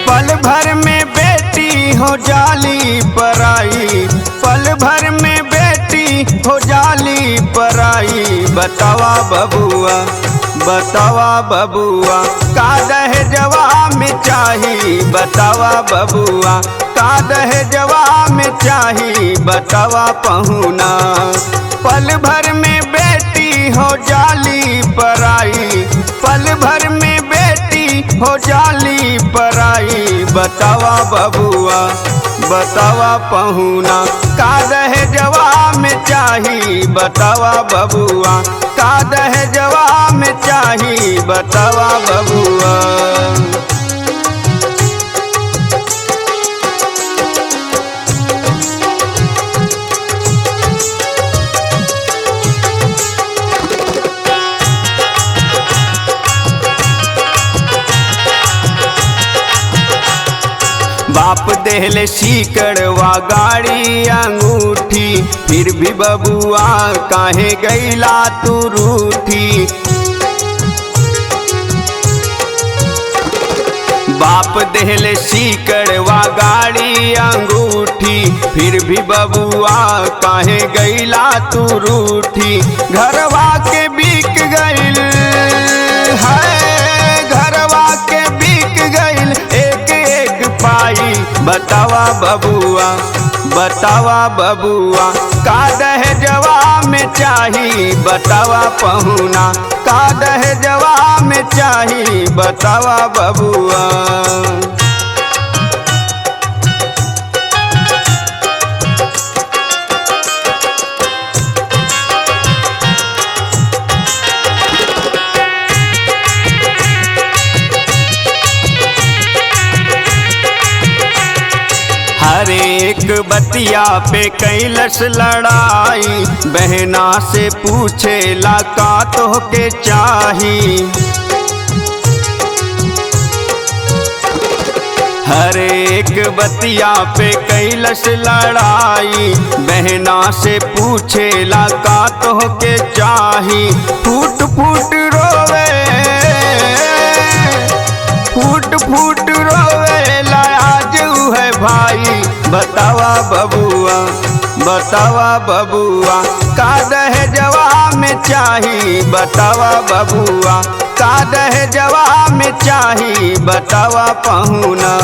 पल भर में बेटी हो जाली पराई, पल भर में बेटी हो जाली पराई। बतावा बबुआ, बतावा बबुआ, का दहेजवा में चाही। बतावा बबुआ, का दहेजवा में चाही। बतावा पहुना, पल भर में बेटी हो जाली पराई, पल भर में बेटी हो जाली पराई। बतावा बबुआ, बतावा पहुना, का दहेजवा में चाही। बतावा बबुआ, का दहेजवा में चाही। बतावा बबुआ। बाप देहले सीकड़वा गाड़ी अंगूठी, फिर भी बबुआ काहे गईला तू रूठी। बाप देहले सीकड़वा गाड़ी अंगूठी, फिर भी बबुआ काहे गईला तू रूठी। घरवा के बिक गईल है, घरवा के बिक गईल एक एक पाई। बतावा बबुआ, बतावा बबुआ, का दहेजवा में चाही। बतावा पहुना, का दहेजवा में चाही। बतावा बबुआ। हर एक बतिया पे कैलस लड़ाई, बहना से पूछेला का तोहके चाही। हर एक बतिया पे कैलस लड़ाई, बहना से पूछेला का तोहके चाही। फूट फूट रोवे, फूट फूट रोवे लाजू है भाई। बतावा बबुआ, बतावा बबुआ, का दहेजवा में चाही। बतावा बबुआ, का दहेजवा में चाही। बतावा पहुना।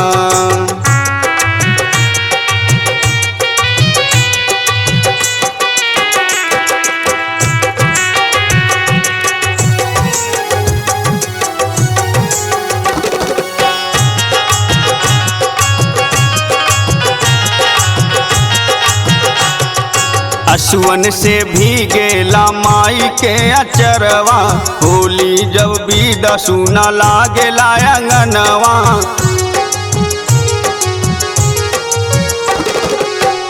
असुवन से भीगेला माई के अचरवा, होली जब बीदा सुना लागेला अंगनवा।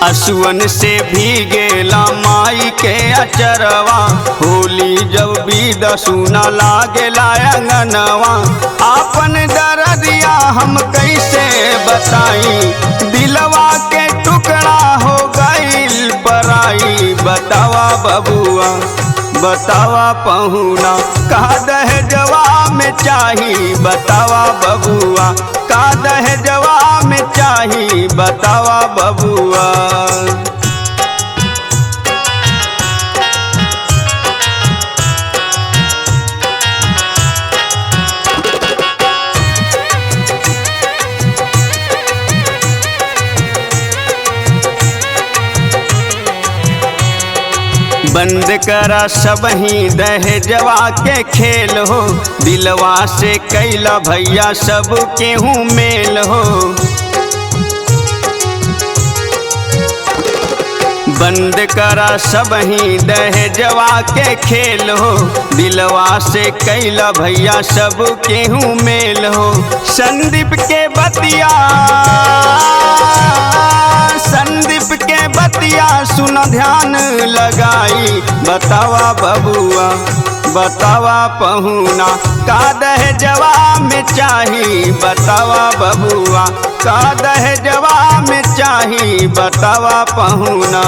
असुवन से भीगेला माई के अचरवा, होली जब बीदा सुना लागेला अंगनवा। आपन दर्दिया हम कैसे बताई, दिलवा के टुकड़ा हो गईल पराई। बतावा बबुआ, बतावा पहुना, का दहेजवा में चाही। बतावा बबुआ, का दहेजवा में चाही। बतावा बबुआ। बंद करा सबही दहेजवा के खेल हो, दिलवा से कैला भैया सब केहू मेल हो। बंद करा सबही दहेजवा के खेल हो, दिलवा से कैला भैया सब केहू मेल हो। संदीप के बतिया, संदीप के बतिया सुन ध्यान लगाई। बतावा बबुआ, बतावा पहुना, का दहेजवा में चाही। बतावा बबुआ, का दहेजवा में चाही। बतावा पहुना।